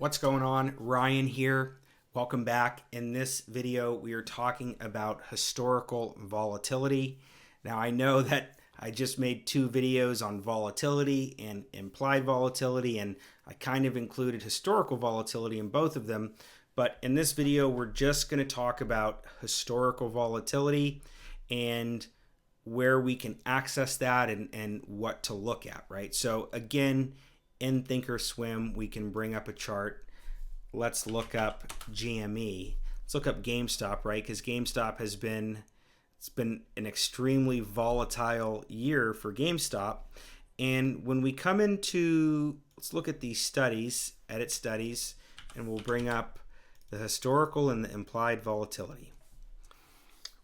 What's going on? Ryan here. Welcome back. In this video, we are talking about historical volatility. Now, I know that I just made two videos on volatility and implied volatility, and I kind of included historical volatility in both of them. But in this video, we're just going to talk about historical volatility and where we can access that and what to look at, right? So again, in Thinkorswim, we can bring up a chart. Let's look up GME. Let's look up GameStop, right? Because GameStop it's been an extremely volatile year for GameStop. And when we come into, let's look at these studies, edit studies, and we'll bring up the historical and the implied volatility,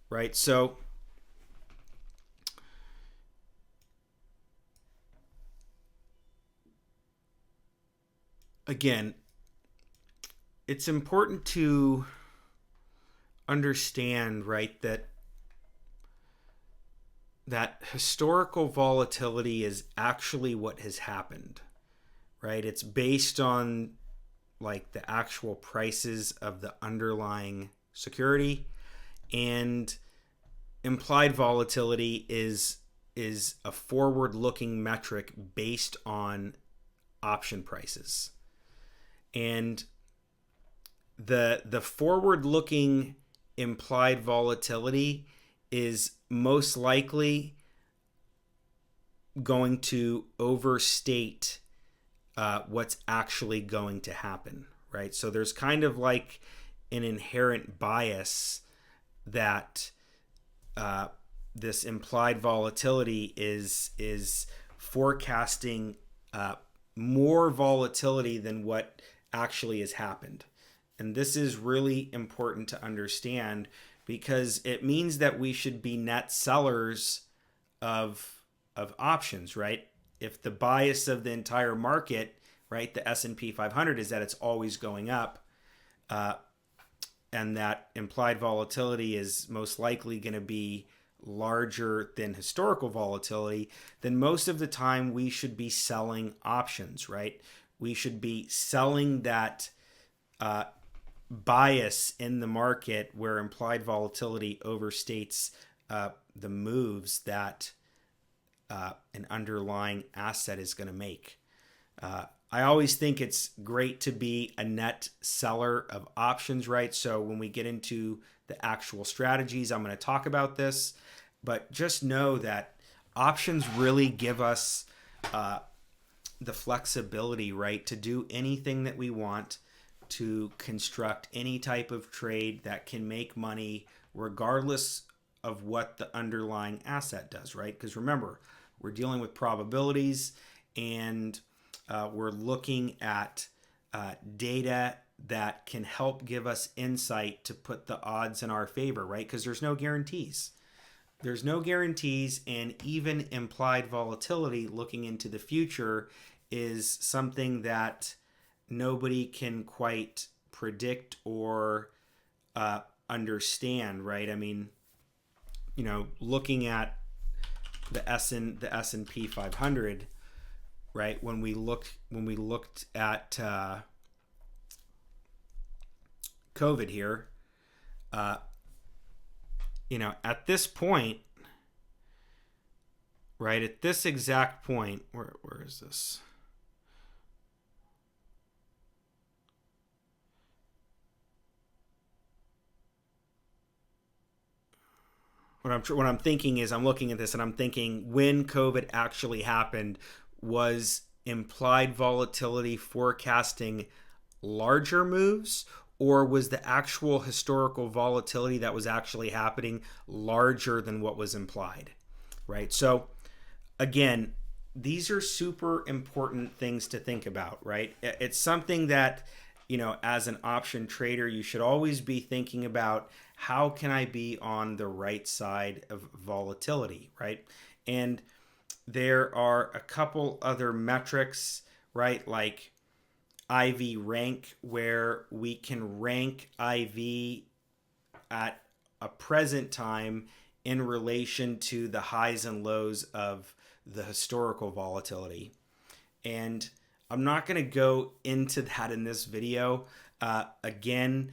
right? So again, it's important to understand, right, that historical volatility is actually what has happened, right? It's based on like the actual prices of the underlying security, and implied volatility is a forward-looking metric based on option prices. And the forward-looking implied volatility is most likely going to overstate what's actually going to happen, right? So there's kind of like an inherent bias that this implied volatility is forecasting more volatility than what actually has happened. And this is really important to understand because it means that we should be net sellers of options, right? If the bias of the entire market, right, the S&P 500 is that it's always going up, and that implied volatility is most likely going to be larger than historical volatility, then most of the time we should be selling options, right? We should be selling that bias in the market where implied volatility overstates the moves that an underlying asset is going to make. I always think it's great to be a net seller of options, right? So when we get into the actual strategies, I'm going to talk about this, but just know that options really give us the flexibility, right, to do anything that we want, to construct any type of trade that can make money regardless of what the underlying asset does, right? Because remember, we're dealing with probabilities, and we're looking at data that can help give us insight to put the odds in our favor, right? Because there's no guarantees. There's no guarantees, and even implied volatility looking into the future is something that nobody can quite predict or understand, right? I mean, you know, looking at the S&P 500, right? When we looked at COVID here, you know, at this point, right, at this exact point, where is this? What I'm thinking is I'm looking at this and I'm thinking when COVID actually happened, was implied volatility forecasting larger moves, or was the actual historical volatility that was actually happening larger than what was implied, right? So again, these are super important things to think about, right? It's something that, you know, as an option trader, you should always be thinking about, how can I be on the right side of volatility, right? And there are a couple other metrics, right? Like IV rank, where we can rank IV at a present time in relation to the highs and lows of the historical volatility. And I'm not going to go into that in this video. Again,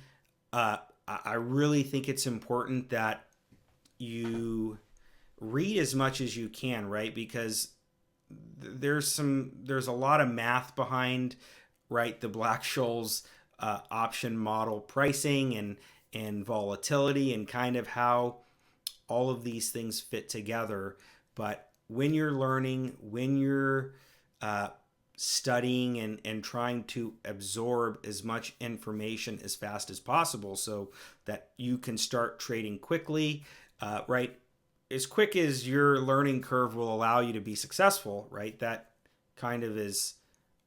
I really think it's important that you read as much as you can, right? Because there's a lot of math behind, right, the Black-Scholes option model pricing and volatility and kind of how all of these things fit together. But when you're learning, when you're studying and trying to absorb as much information as fast as possible so that you can start trading quickly, right? As quick as your learning curve will allow you to be successful, right? That kind of is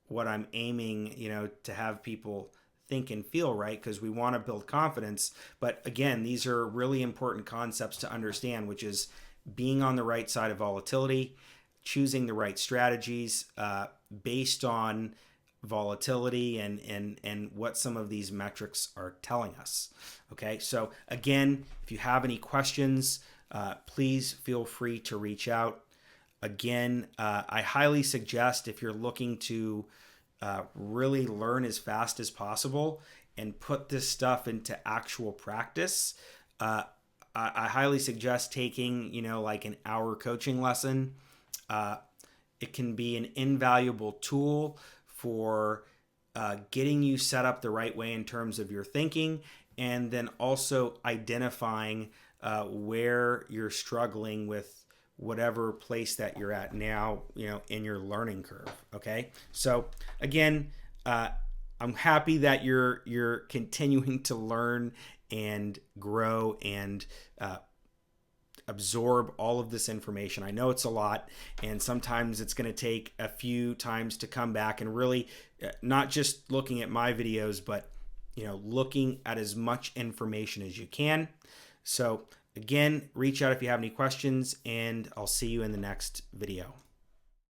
what I'm aiming, to have people think and feel, right? Because we want to build confidence. But again, these are really important concepts to understand, which is being on the right side of volatility, choosing the right strategies based on volatility and what some of these metrics are telling us. Okay, so again, if you have any questions, please feel free to reach out. Again, I highly suggest, if you're looking to really learn as fast as possible and put this stuff into actual practice, I highly suggest taking, like an hour coaching lesson. It can be an invaluable tool for getting you set up the right way in terms of your thinking, and then also identifying where you're struggling with whatever place that you're at now, in your learning curve. Okay. So again, I'm happy that you're continuing to learn and grow and absorb all of this information. I know it's a lot, and sometimes it's going to take a few times to come back and really not just looking at my videos, but looking at as much information as you can. So again, reach out if you have any questions, and I'll see you in the next video.